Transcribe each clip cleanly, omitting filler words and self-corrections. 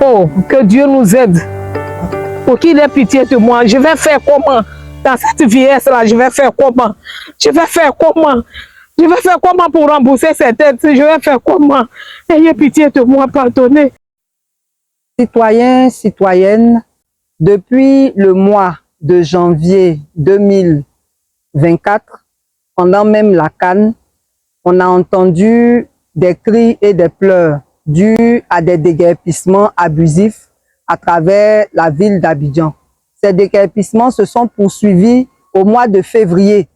Oh, que Dieu nous aide. Pour qu'il ait pitié de moi. Je vais faire comment? Dans cette vieillesse-là, je vais faire comment? Je vais faire comment? Je vais faire comment pour rembourser cette aide? Je vais faire comment? Ayez pitié de moi, pardonnez. Citoyens, citoyennes, depuis le mois de janvier 2024, pendant même la CAN, on a entendu des cris et des pleurs dus à des déguerpissements abusifs à travers la ville d'Abidjan. Ces déguerpissements se sont poursuivis au mois de février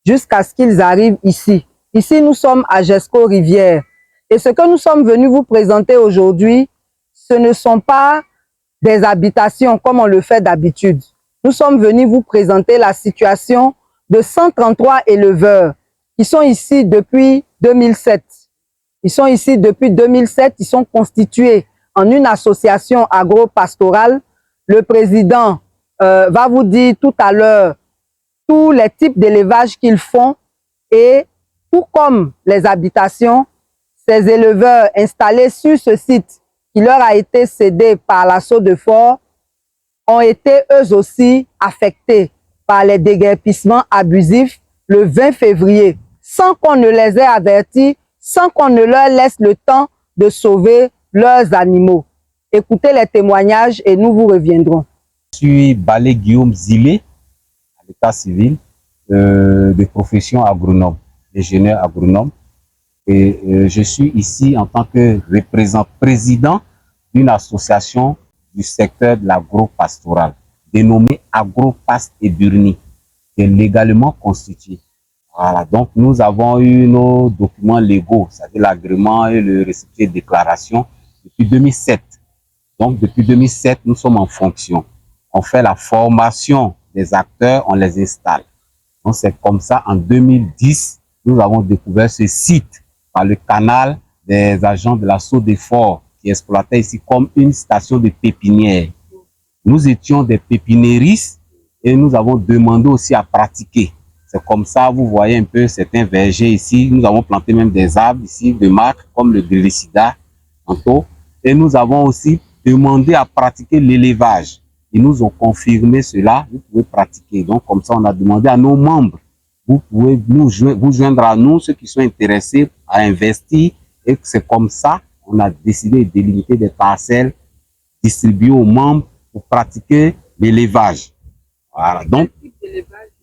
jusqu'à ce qu'ils arrivent ici. Ici, nous sommes à Jesco-Rivière. Et ce que nous sommes venus vous présenter aujourd'hui, ce ne sont pas des habitations comme on le fait d'habitude. Nous sommes venus vous présenter la situation de 133 éleveurs qui sont ici depuis 2007. Ils sont ici depuis 2007, ils sont constitués en une association agro-pastorale. Le président va vous dire tout à l'heure tous les types d'élevage qu'ils font et tout comme les habitations, ces éleveurs installés sur ce site qui leur a été cédé par l'assaut de Fort ont été eux aussi affectés par les déguerpissements abusifs le 20 février, sans qu'on ne les ait avertis, sans qu'on ne leur laisse le temps de sauver leurs animaux. Écoutez les témoignages et nous vous reviendrons. Je suis Balé Guillaume Zilé, à l'état civil, de profession agronome, ingénieur agronome. Et je suis ici en tant que président d'une association du secteur de l'agro-pastoral, dénommée Agro-Paste et Burni, qui est légalement constituée. Voilà, donc nous avons eu nos documents légaux, c'est-à-dire l'agrément et le récépissé de déclaration depuis 2007. Donc depuis 2007, nous sommes en fonction. On fait la formation des acteurs, on les installe. Donc c'est comme ça, en 2010, nous avons découvert ce site par le canal des agents de l'assaut des forts qui exploitaient ici comme une station de pépinière. Nous étions des pépiniéristes et nous avons demandé aussi à pratiquer. C'est comme ça, vous voyez un peu certains vergers ici. Nous avons planté même des arbres ici de marque comme le Glycida tantôt. Et nous avons aussi demandé à pratiquer l'élevage. Ils nous ont confirmé cela, vous pouvez pratiquer. Donc comme ça, on a demandé à nos membres, vous pouvez vous joindre à nous, ceux qui sont intéressés à investir. Et c'est comme ça, on a décidé de délimiter des parcelles distribuées aux membres pour pratiquer l'élevage. Voilà, donc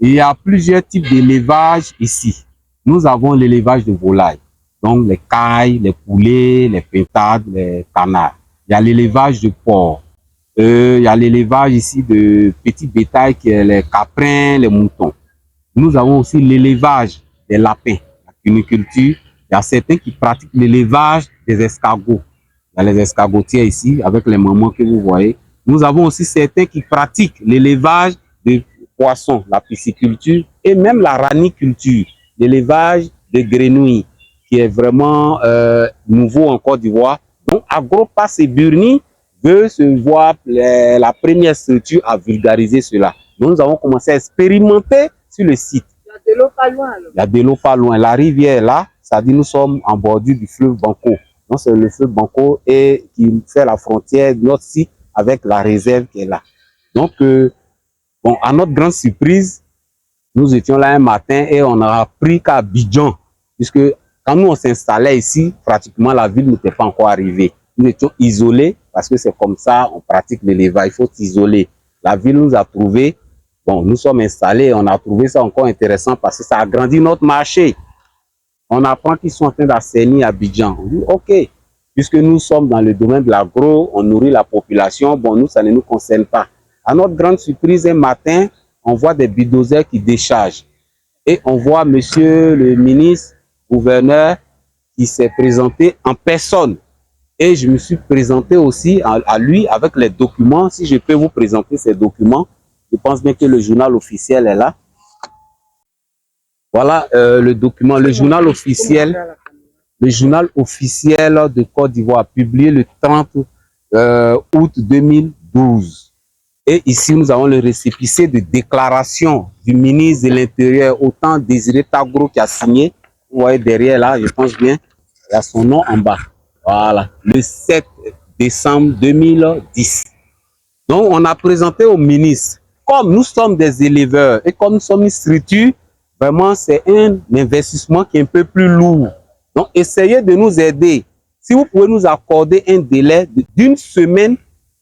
il y a plusieurs types d'élevage ici. Nous avons l'élevage de volailles, donc les cailles, les poulets, les pintades, les canards. Il y a l'élevage de porc. Il y a l'élevage ici de petits bétails qui est les caprins, les moutons. Nous avons aussi l'élevage des lapins, la cuniculture. Il y a certains qui pratiquent l'élevage des escargots. Il y a les escargotiers ici, avec les mamans que vous voyez. Nous avons aussi certains qui pratiquent l'élevage des poissons, la pisciculture et même la raniculture, l'élevage de grenouilles, qui est vraiment nouveau en Côte d'Ivoire. Donc, Agro-Paste et Burni veut se voir la première structure à vulgariser cela. Donc, nous avons commencé à expérimenter sur le site. Il y a de l'eau pas loin. Alors. Il y a de l'eau pas loin. La rivière là, ça dit nous sommes en bordure du fleuve Banco. Donc, c'est le fleuve Banco et qui fait la frontière de notre site avec la réserve qui est là. Donc, bon, à notre grande surprise, nous étions là un matin et on a appris qu'à Abidjan, puisque quand nous on s'installait ici, pratiquement la ville n'était pas encore arrivée. Nous étions isolés parce que c'est comme ça, on pratique l'élevage, il faut s'isoler. La ville nous a trouvé, bon, nous sommes installés, on a trouvé ça encore intéressant parce que ça a agrandi notre marché. On apprend qu'ils sont en train d'assainir Abidjan. On dit, ok, puisque nous sommes dans le domaine de l'agro, on nourrit la population, bon, nous, ça ne nous concerne pas. À notre grande surprise, un matin, on voit des bulldozers qui déchargent. Et on voit monsieur le ministre, gouverneur, qui s'est présenté en personne. Et je me suis présenté aussi à lui avec les documents. Si je peux vous présenter ces documents, je pense bien que le journal officiel est là. Voilà le document, le journal officiel de Côte d'Ivoire, publié le 30 août 2012. Et ici, nous avons le récépissé de déclaration du ministre de l'Intérieur, autant Désiré Tagro qui a signé. Vous voyez derrière là, je pense bien, il y a son nom en bas. Voilà, le 7 décembre 2010. Donc, on a présenté au ministre, comme nous sommes des éleveurs et comme nous sommes une structure, vraiment, c'est un investissement qui est un peu plus lourd. Donc, essayez de nous aider. Si vous pouvez nous accorder un délai d'une semaine,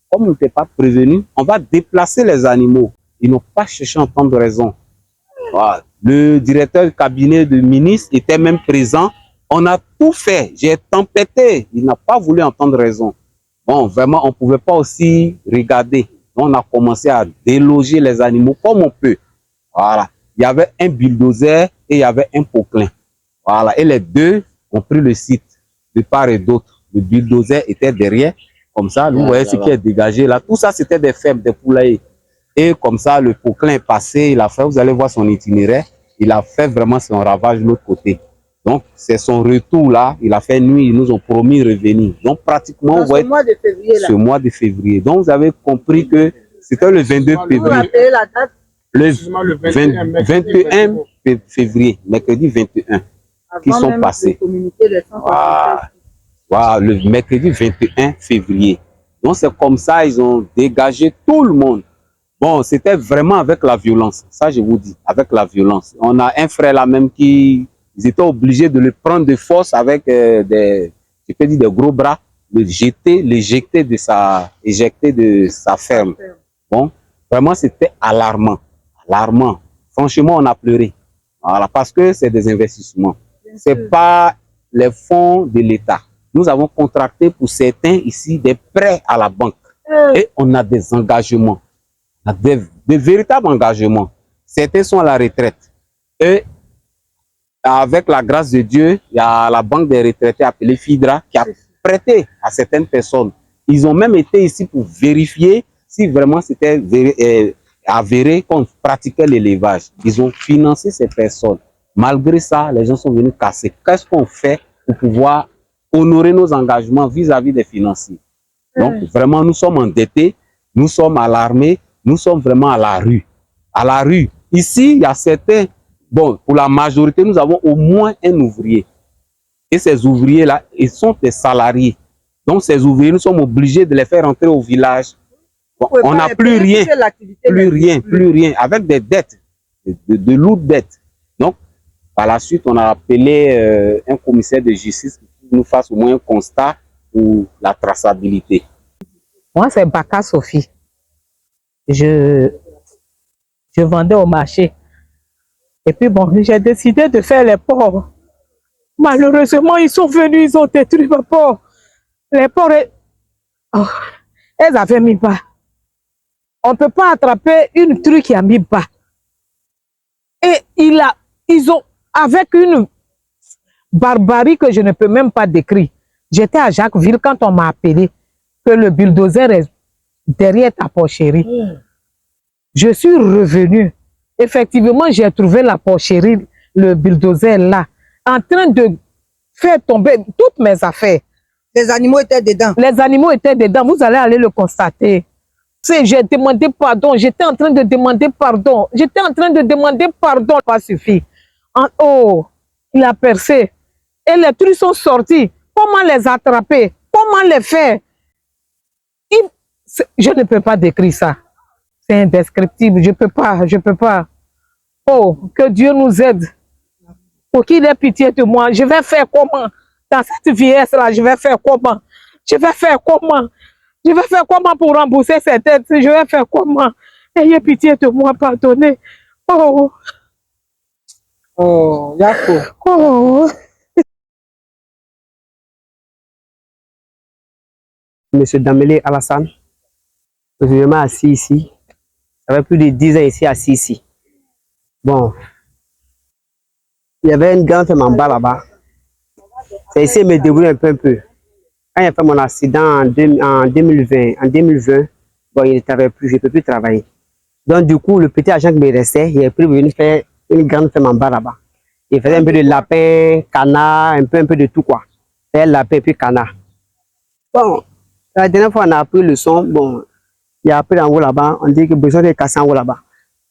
comme on n'était pas prévenu, on va déplacer les animaux. Ils n'ont pas cherché à entendre raison. Voilà. Le directeur du cabinet du ministre était même présent. On a tout fait. J'ai tempêté. Il n'a pas voulu entendre raison. Bon, vraiment, on ne pouvait pas aussi regarder. On a commencé à déloger les animaux comme on peut. Voilà. Il y avait un bulldozer et il y avait un poquelin. Voilà. Et les deux ont pris le site de part et d'autre. Le bulldozer était derrière. Comme ça, vous voyez ce qui est dégagé là. Tout ça, c'était des fermes, des poulaillers. Et comme ça, le poquelin est passé. Il a fait, vous allez voir son itinéraire. Il a fait vraiment son ravage de l'autre côté. Donc, c'est son retour là. Il a fait nuit. Ils nous ont promis de revenir. Donc, pratiquement, vous voyez, ce mois de février, là. ce mois de février. Donc, vous avez compris que c'était le 22 février. Vous rappelez la date? Le 21 février, mercredi 21, qui Avant sont même passés. de communiquer les 167. Voilà, le mercredi 21 février. Donc, c'est comme ça, ils ont dégagé tout le monde. Bon, c'était vraiment avec la violence. Ça, je vous dis, avec la violence. On a un frère là même qui, ils étaient obligés de le prendre de force avec des gros bras, l'éjecter de sa ferme. Bon, vraiment, c'était alarmant. Alarmant. Franchement, on a pleuré. Voilà, parce que c'est des investissements. C'est pas les fonds de l'État. Nous avons contracté pour certains ici des prêts à la banque. Et on a des engagements. On a des véritables engagements. Certains sont à la retraite. Et avec la grâce de Dieu, il y a la banque des retraités appelée FIDRA qui a prêté à certaines personnes. Ils ont même été ici pour vérifier si vraiment c'était avéré qu'on pratiquait l'élevage. Ils ont financé ces personnes. Malgré ça, les gens sont venus casser. Qu'est-ce qu'on fait pour pouvoir honorer nos engagements vis-à-vis des financiers? Donc, vraiment, nous sommes endettés, nous sommes alarmés, nous sommes vraiment à la rue. À la rue. Ici, il y a certains, bon, pour la majorité, nous avons au moins un ouvrier. Et ces ouvriers-là, ils sont des salariés. Donc, ces ouvriers, nous sommes obligés de les faire rentrer au village. Bon, on n'a plus rien, plus rien, avec des dettes, de lourdes dettes. Donc, par la suite, on a appelé un commissaire de justice qui nous fasse au moins un constat pour la traçabilité. Moi, c'est Baka Sophie. Je vendais au marché. Et puis bon, j'ai décidé de faire les porcs. Malheureusement, ils sont venus, ils ont détruit mes porcs. Les porcs, elles avaient mis bas. On ne peut pas attraper une truie qui a mis bas. Et ils ont, avec une barbarie que je ne peux même pas décrire. J'étais à Jacquesville quand on m'a appelé que le bulldozer est derrière ta porcherie. Je suis revenu. Effectivement, j'ai trouvé la porcherie, le bulldozer là, en train de faire tomber toutes mes affaires. Les animaux étaient dedans. Les animaux étaient dedans. Vous allez aller le constater. J'ai demandé pardon. J'étais en train de demander pardon. J'étais en train de demander pardon. Pas suffi. Oh, il a percé. Et les trucs sont sortis. Comment les attraper? Comment les faire? Je ne peux pas décrire ça. C'est indescriptible. Je peux pas. Oh, que Dieu nous aide. Pour qu'il ait pitié de moi. Je vais faire comment? Dans cette vieillesse-là, je vais faire comment? Je vais faire comment? Je vais faire comment pour rembourser cette dette? Je vais faire comment? Ayez pitié de moi, pardonnez. Oh. Oh, Yako. Oh. Monsieur Damele Alassane, je suis vraiment assis ici. Ça fait plus de 10 ans ici, assis ici. Bon, il y avait une grande femme en bas là-bas. C'est ici me débrouille un peu. Quand j'ai fait mon accident en 2020, bon, il ne travaillait plus, je ne peux plus travailler. Donc, du coup, le petit agent qui me restait, il est pris venir faire une grande ferme en bas là-bas. Il faisait un peu de lapin, canard, un peu de tout quoi. Faire lapin et puis canard. Bon, la dernière fois, on a appris le son. Bon, il y a appris en haut là-bas. On dit que besoin de casser en haut là-bas.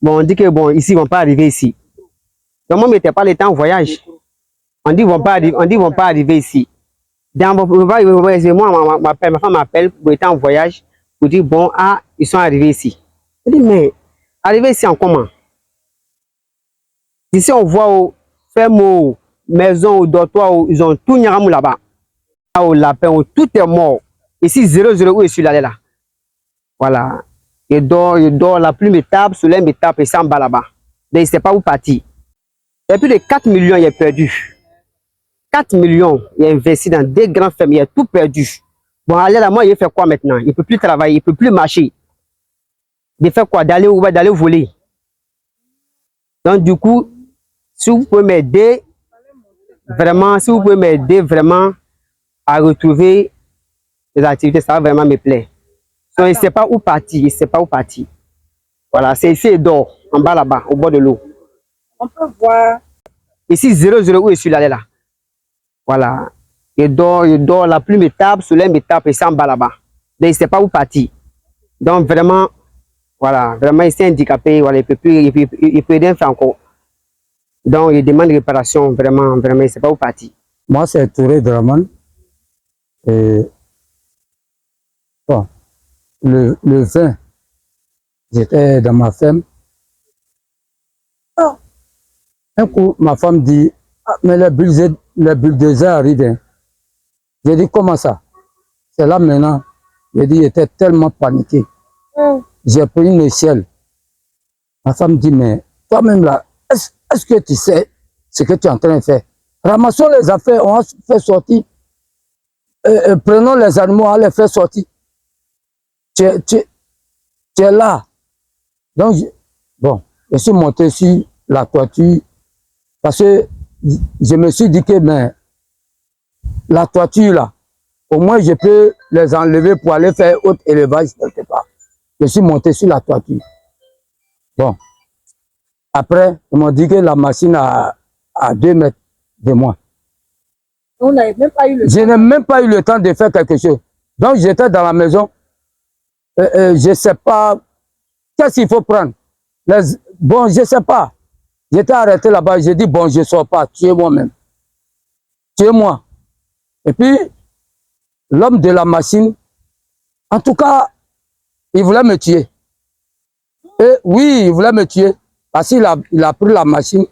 Bon, on dit que bon, ici, ils ne vont pas arriver ici. Donc, moi, je n'étais pas le temps en voyage. On dit qu'ils ne vont pas arriver ici. Dans moi, ma femme m'appelle pour être en voyage, pour dire, bon, ah, ils sont arrivés ici. Je dis, mais, arrivés ici en comment? Ici, on voit aux fermes, aux maisons, aux dortoirs, ils ont tout nyaramou là-bas. Au lapin, tout est mort. Ici, 0-0, où je suis allé là. Voilà. Il dort, la plume est tape, soleil me tape et s'en bas là-bas. Mais il ne sait pas où partir. Il y a plus de 4 millions, il est perdu. 4 millions, il a investi dans des grands fermes, il a tout perdu. Bon, allez là, moi, il fait quoi maintenant? Il ne peut plus travailler, il ne peut plus marcher. Il fait quoi? D'aller voler. Donc, du coup, si vous pouvez m'aider, vraiment, si vous pouvez m'aider vraiment à retrouver les activités, ça va vraiment me plaire. Donc, il ne sait pas où partir, il ne sait pas où partir. Voilà, c'est ici, il dort, en bas là-bas, au bord de l'eau. On peut voir. Ici, 0-0, où je suis allé là. Voilà. Il dort, la plume me tape, soleil me tape et s'en bas là-bas. Donc, il ne sait pas où partir. Donc, vraiment, voilà, vraiment, il s'est handicapé, voilà, il peut rien faire encore. Donc, il demande réparation, vraiment, il ne sait pas où partir. Moi, c'est Touré Draman. Et bon, le 20, j'étais dans ma ferme. Un coup, ma femme dit, ah, mais le bulldozer arrive. Hein. J'ai dit, comment ça? C'est là maintenant. J'ai dit, j'étais tellement paniqué. J'ai pris une échelle. Ma femme dit, mais toi-même là, est-ce que tu sais ce que tu es en train de faire? Ramassons les affaires, on va faire sortir. Prenons les animaux, on va les faire sortir. Tu es là. Donc, bon, je suis monté sur la toiture parce que je me suis dit que mais, la toiture là, au moins je peux les enlever pour aller faire haute élevage quelque part. Je suis monté sur la toiture. Bon. Après, ils m'ont dit que la machine à 2 mètres de moi. On n'avait même pas eu le temps. Je n'ai même pas eu le temps de faire quelque chose. Donc j'étais dans la maison. Je ne sais pas qu'est-ce qu'il faut prendre. Bon, je ne sais pas. J'étais arrêté là-bas. J'ai dit, bon, je ne sors pas. Tuez-moi même. Tuez-moi. Et puis, l'homme de la machine, en tout cas, il voulait me tuer. Et oui, il voulait me tuer. Parce qu'il a pris la machine.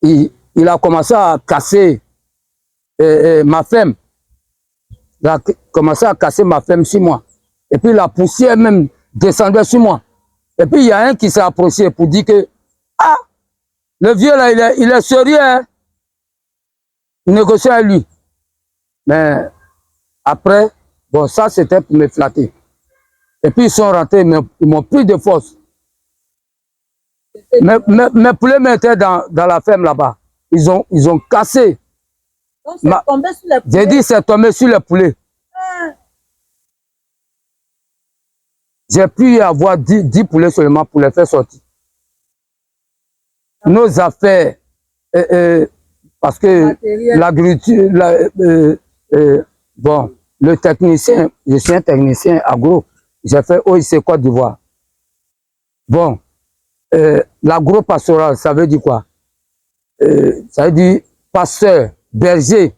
Il a commencé à casser ma femme. Il a commencé à casser ma femme sur moi. Et puis la poussière même descendait sur moi. Et puis il y a un qui s'est approché pour dire que, ah, le vieux là, il est sérieux, hein? Il négocie avec lui. Mais après, bon, ça c'était pour me flatter. Et puis ils sont rentrés, ils m'ont pris de force. Mes poulets étaient dans la ferme là-bas. Ils ont cassé. Donc c'est tombé sur les poulets. J'ai dit c'est tombé sur les poulets. J'ai pu avoir 10 poulets seulement pour les faire sortir. Nos affaires, parce que l'agriculture, bon, le technicien, je suis un technicien agro, j'ai fait OIC Côte d'Ivoire. Bon, l'agro-pastoral, ça veut dire quoi? Ça veut dire pasteur, berger.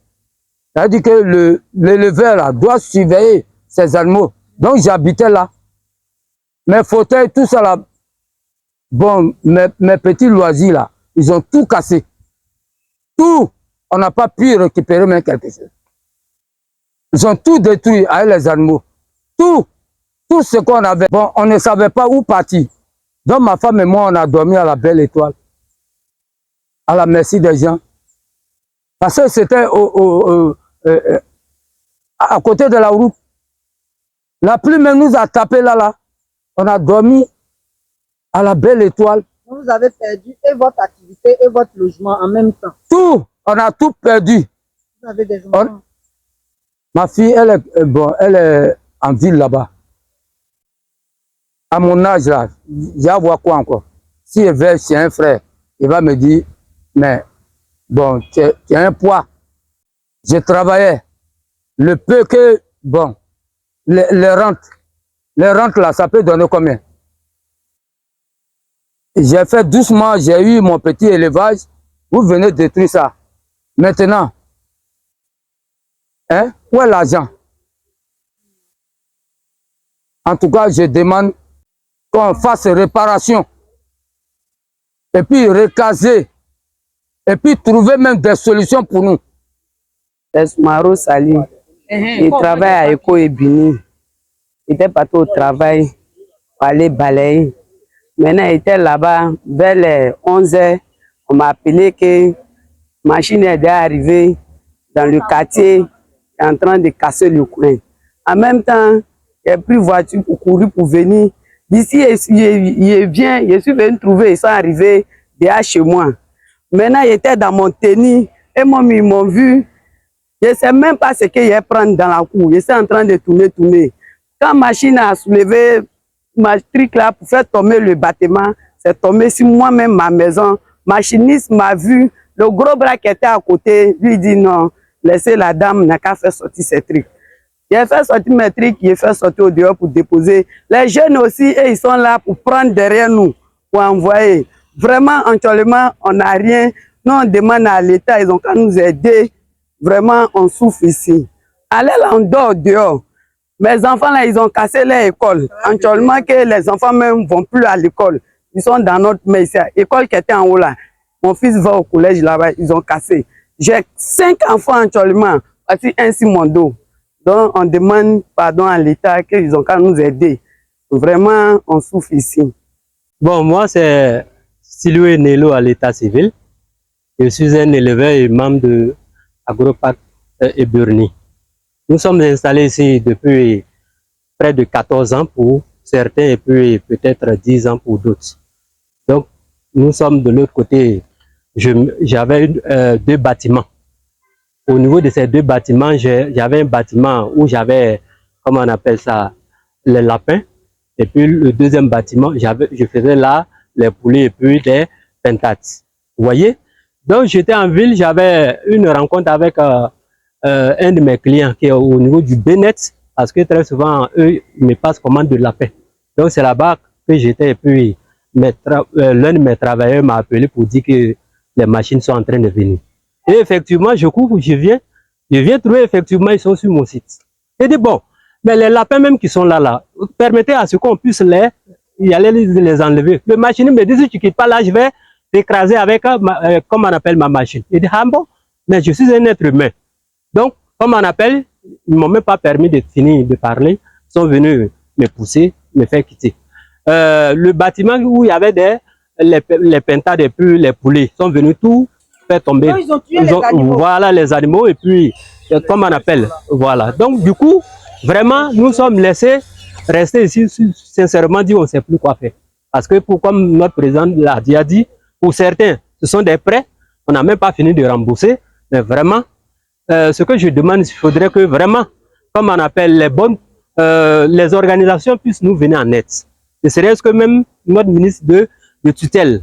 Ça veut dire que l'éleveur là doit surveiller ses animaux. Donc j'habitais là. Mes fauteuils, tout ça là, bon, mes petits loisirs là, ils ont tout cassé. Tout, on n'a pas pu récupérer même quelque chose. Ils ont tout détruit avec les animaux. Tout ce qu'on avait. Bon, on ne savait pas où partir. Donc ma femme et moi, on a dormi à la Belle Étoile. À la merci des gens. Parce que c'était à côté de la route. La plume nous a tapé là. On a dormi à la Belle Étoile. Vous avez perdu et votre activité et votre logement en même temps. Tout, on a tout perdu. Vous avez des enfants. Ma fille, elle est en ville là-bas. À mon âge là, j'ai à voir quoi encore. Si je vais chez un frère, il va me dire, mais bon, tu as un poids. Je travaillais. Le peu que, bon, les rentes là, ça peut donner combien? J'ai fait doucement, j'ai eu mon petit élevage. Vous venez détruire ça. Maintenant, Hein? Où est l'argent? En tout cas, je demande qu'on fasse réparation. Et puis recaser. Et puis trouver même des solutions pour nous. Esmaro Sali, il travaille à Eko et Bini. Il était parti au travail pour aller balayer. Maintenant, il était là-bas vers les 11h. On m'a appelé que la machine est arrivée dans le quartier, en train de casser le coin. En même temps, j'ai pris voiture pour courir pour venir. D'ici, je suis venu trouver, ils sont arrivés derrière chez moi. Maintenant, ils étaient dans mon tennis et ils m'ont vu. Je ne sais même pas ce qu'ils prennent dans la cour. Je suis en train de tourner. Quand la machine a soulevé ma truc là pour faire tomber le bâtiment, c'est tombé sur moi-même ma maison. Le machiniste m'a vu, le gros bras qui était à côté, lui dit non, laissez la dame, n'a qu'à faire sortir ses trucs. J'ai fait sortir mes trucs, j'ai fait sortir au dehors pour déposer. Les jeunes aussi, et ils sont là pour prendre derrière nous, pour envoyer. Vraiment, actuellement, on n'a rien. Nous, on demande à l'État, ils ont qu'à nous aider. Vraiment, on souffre ici. Allez là, on dort dehors. Mes enfants, là, ils ont cassé leur école. Actuellement, que les enfants même ne vont plus à l'école. Ils sont dans notre maison. L'école qui était en haut là. Mon fils va au collège là-bas, ils ont cassé. J'ai 5 enfants actuellement, voici un Simondo. Donc, on demande pardon à l'État qu'ils ont qu'à nous aider. Vraiment, on souffre ici. Bon, moi, c'est Silou Nelo à l'état civil. Je suis un éleveur et membre de Agroparc Eburni. Nous sommes installés ici depuis près de 14 ans pour certains et puis peut-être 10 ans pour d'autres. Donc, nous sommes de l'autre côté. J'avais 2 bâtiments. Au niveau de ces 2 bâtiments, j'avais un bâtiment où j'avais, comment on appelle ça, les lapins. Et puis le deuxième bâtiment, je faisais là les poulets et puis des pentates. Vous voyez? Donc j'étais en ville, j'avais une rencontre avec un de mes clients qui est au niveau du Bénet, parce que très souvent, eux, ils me passent commande de lapin. Donc c'est là-bas que j'étais et puis l'un de mes travailleurs m'a appelé pour dire que les machines sont en train de venir. Et effectivement, je viens trouver effectivement, ils sont sur mon site. J'ai dit bon, mais les lapins même qui sont là, permettez à ce qu'on puisse y aller les enlever. Le machiniste me dit, si tu ne quittes pas là, je vais t'écraser avec, comme on appelle ma machine. Il dit, ah bon, mais je suis un être humain. Donc, comme on appelle, ils ne m'ont même pas permis de finir de parler. Ils sont venus me pousser, me faire quitter. Le bâtiment où il y avait les pentades et puis les poulets, sont venus tout faire tomber. Non, ils ont tué les animaux. Voilà les animaux et puis, comme on appelle, voilà. Donc, du coup, vraiment, nous sommes laissés rester ici, sincèrement dit, on ne sait plus quoi faire. Parce que, comme notre président l'a déjà dit, pour certains, ce sont des prêts, on n'a même pas fini de rembourser, mais vraiment, ce que je demande, il faudrait que vraiment, comme on appelle les organisations puissent nous venir en aide. Et serait-ce que même notre ministre de tutelle,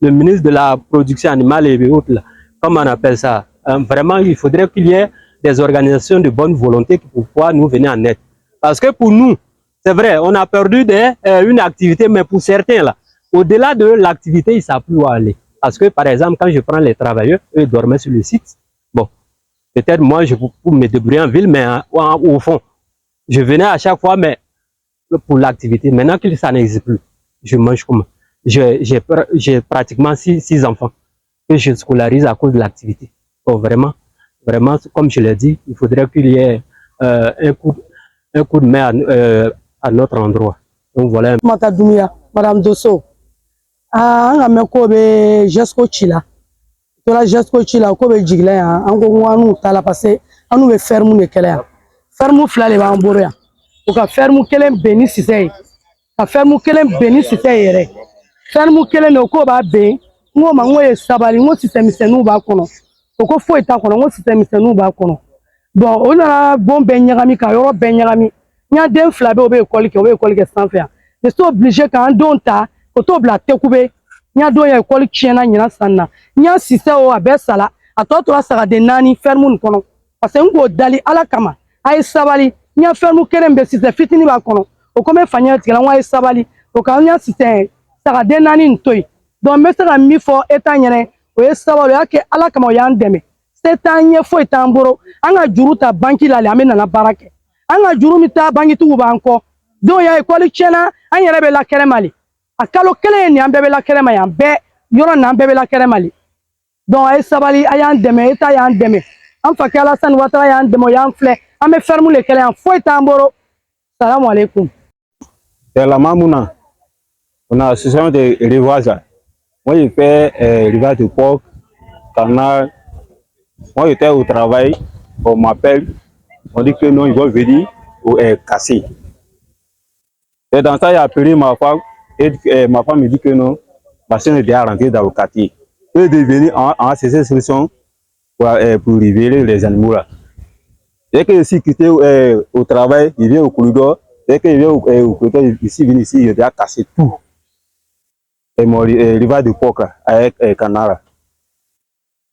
le ministre de la production animale et autres, là, comme on appelle ça, vraiment, il faudrait qu'il y ait des organisations de bonne volonté pour pouvoir nous venir en aide. Parce que pour nous, c'est vrai, on a perdu une activité, mais pour certains, là, au-delà de l'activité, ils ne savent plus où aller. Parce que, par exemple, quand je prends les travailleurs, eux ils dormaient sur le site. Bon, peut-être moi, je peux me débrouiller en ville, mais au fond, je venais à chaque fois, mais pour l'activité. Maintenant que ça n'existe plus, je mange comment? J'ai pratiquement 6 enfants que je scolarise à cause de l'activité. Donc vraiment, comme je l'ai dit, il faudrait qu'il y ait un coup de main à notre endroit. Donc voilà. Madame Dosso. On a mis quoi Jesco Chila. Tola Jesco Chila, quoi Jigla, on go nous tala passé, on nous ferme les kelea. Ferme flale va en boria. Ou ka ferme kelen beni sisei. Ka ferme kelen beni sisei yere. Ferme kelen no ko ba be, ngo ma ngo ye sabali ngo système senu ba kono. O ko fo eta kono ngo système senu ba kono. Bon, on a bon ben nyagami ka yoro ben nyagami. Nya den flabe o be école ke sans faire. Je suis obligé quand don ta ko to bla tekube. Nya do ya école chiena nyina sanna. Nya sise o abesala, atoto asara de nani ferme kono. Parce que ngo dali ala kama. Ay sabali nya ferme kelen be sise fitini ba kono. O comme fanya tigala wa sabali. O ka nya sise sara de nani ntoi. Donc me sera mi fo eta nyene o sabali yake ala kama o yan deme. setanye fo itamboro anga juru ta banki la le amena na barake anga juru mi ta banki tu banko do ya école chena anya rebe la kere mali akalo kele ni ambe la kere mali ambe yoro na ambe la kere mali donc ay sabali ayan deme eta yan deme am fa kala san watra yan demo yan fle ame ferme le kele en fo itamboro. Salam alaikum. C'est la Mamouna. On a association de élevage. Moi, je fais élevage de porc, canard. Moi, j'étais au travail. On m'appelle. On dit que non, ils vont venir au casser. Et dans ça, j'ai appelé ma femme. Et ma femme me dit que non, ma soeur est déjà rentrée dans le quartier. Eux de venir en ces solutions pour révéler les animaux là. Dès que je suis quitté au travail, il vient au corridor. Dès qu'il vient au corridor, ici, il a déjà cassé tout. Et mon élevage de porc avec canard.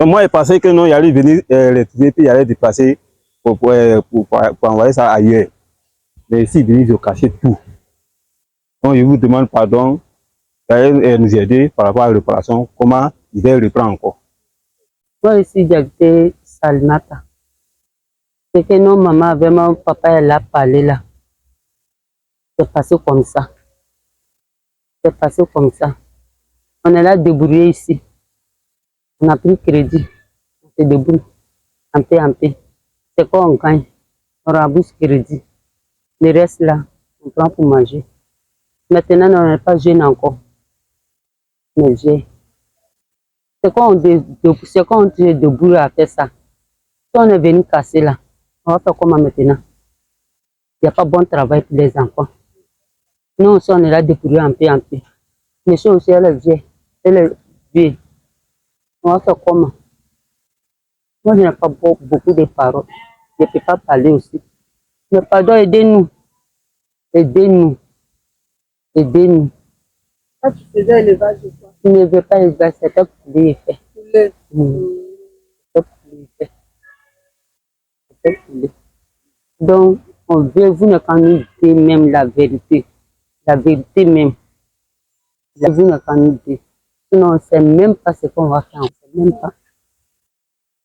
Donc moi, je pensais que non, il allait venir les trouver, puis il allait déplacer pour envoyer ça ailleurs. Mais ici, il vient casser tout. Donc je vous demande pardon d'aller nous aider par rapport à la réparation. Comment il va reprendre encore? Moi aussi, j'habitais Salmata. C'est que non, maman, vraiment, papa, elle a parlé là. C'est passé comme ça. C'est passé comme ça. On est là débrouillé ici. On a pris crédit. On se débrouille. Un peu, un peu. C'est quoi on gagne? On rembourse crédit. Le reste là, on prend pour manger. Maintenant, on n'est pas jeune encore. Mais j'ai. C'est quand on se débrouille à faire ça. Si on est venu casser là, on va faire comment maintenant? Il n'y a pas bon travail pour les enfants. Nous aussi, on est là débrouillé un peu, un peu. Mais ça aussi, elle est vieille. Elle est vieille. On va faire comment? Moi, je n'ai pas beaucoup de paroles. Je ne peux pas parler aussi. Mais pardon, aidez-nous. Aidez-nous. Aidez-nous. Quand tu faisais élevage ou quoi? Je ne veux pas élevage, c'était pour les effets. Poulet. C'était pour les effets. C'était pour les. Donc, on veut, vous ne quand nous dire même la vérité. La vérité même. Vous ne quand nous dire. Sinon, on ne sait même pas ce qu'on va faire. On ne sait même pas.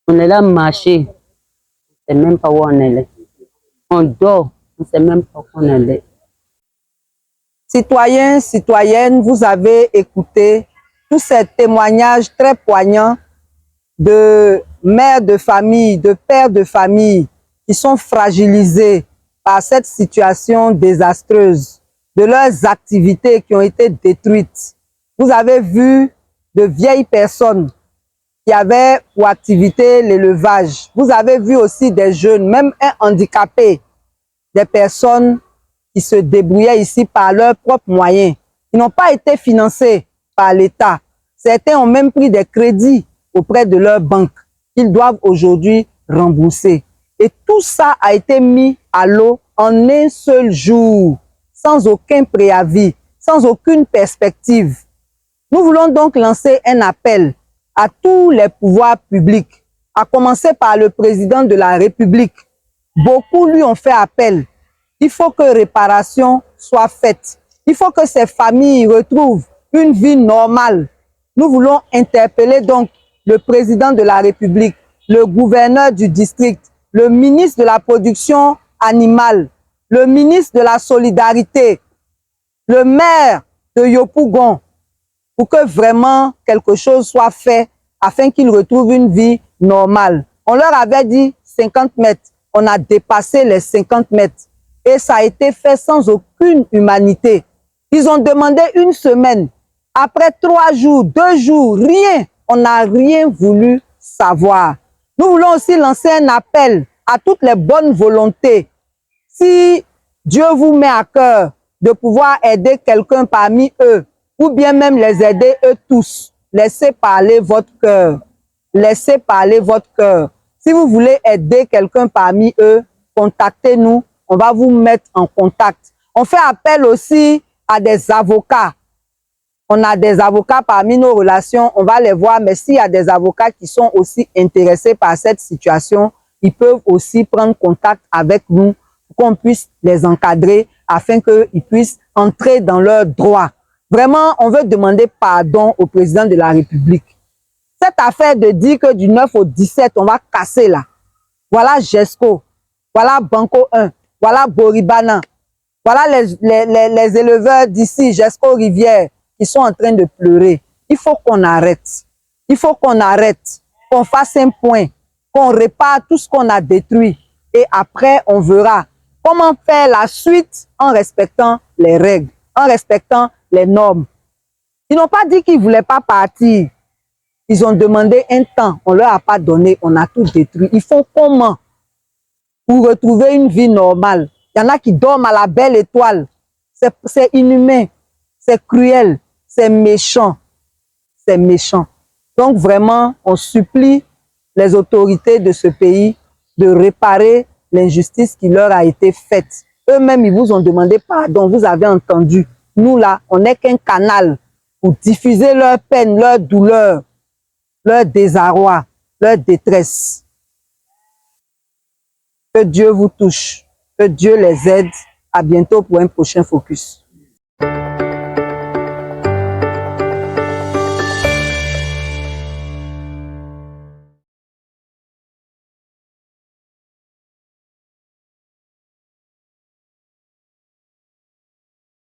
On est là marcher. On ne sait même pas où on est là. On dort. On ne sait même pas où on est là. Citoyens, citoyennes, vous avez écouté tous ces témoignages très poignants de mères de famille, de pères de famille qui sont fragilisés par cette situation désastreuse, de leurs activités qui ont été détruites. Vous avez vu de vieilles personnes qui avaient pour activité l'élevage. Vous avez vu aussi des jeunes, même un handicapé, des personnes qui se débrouillaient ici par leurs propres moyens, qui n'ont pas été financés par l'État. Certains ont même pris des crédits auprès de leur banque qu'ils doivent aujourd'hui rembourser. Et tout ça a été mis à l'eau en un seul jour, sans aucun préavis, sans aucune perspective. Nous voulons donc lancer un appel à tous les pouvoirs publics, à commencer par le président de la République. Beaucoup lui ont fait appel. Il faut que réparation soit faite. Il faut que ces familles retrouvent une vie normale. Nous voulons interpeller donc le président de la République, le gouverneur du district, le ministre de la production animale, le ministre de la solidarité, le maire de Yopougon, pour que vraiment quelque chose soit fait afin qu'ils retrouvent une vie normale. On leur avait dit 50 mètres. On a dépassé les 50 mètres. Et ça a été fait sans aucune humanité. Ils ont demandé une semaine. Après 3 jours, 2 jours, rien. On n'a rien voulu savoir. Nous voulons aussi lancer un appel à toutes les bonnes volontés. Si Dieu vous met à cœur de pouvoir aider quelqu'un parmi eux, ou bien même les aider eux tous, laissez parler votre cœur. Laissez parler votre cœur. Si vous voulez aider quelqu'un parmi eux, contactez-nous. On va vous mettre en contact. On fait appel aussi à des avocats. On a des avocats parmi nos relations, on va les voir, mais s'il y a des avocats qui sont aussi intéressés par cette situation, ils peuvent aussi prendre contact avec nous pour qu'on puisse les encadrer afin qu'ils puissent entrer dans leurs droits. Vraiment, on veut demander pardon au président de la République. Cette affaire de dire que du 9 au 17, on va casser là. Voilà GESCO, voilà Banco 1, voilà Boribana, voilà les éleveurs d'ici, GESCO Rivière, qui sont en train de pleurer. Il faut qu'on arrête. Il faut qu'on arrête, qu'on fasse un point, qu'on répare tout ce qu'on a détruit. Et après, on verra comment faire la suite en respectant les règles, en respectant les normes. Ils n'ont pas dit qu'ils ne voulaient pas partir. Ils ont demandé un temps, on ne leur a pas donné, on a tout détruit. Ils font comment pour retrouver une vie normale? Il y en a qui dorment à la belle étoile. C'est inhumain, c'est cruel, c'est méchant. C'est méchant. Donc vraiment, on supplie les autorités de ce pays de réparer l'injustice qui leur a été faite. Eux-mêmes, ils vous ont demandé pardon, vous avez entendu. Nous là, on n'est qu'un canal pour diffuser leur peine, leur douleur, leur désarroi, leur détresse. Que Dieu vous touche, que Dieu les aide. À bientôt pour un prochain focus.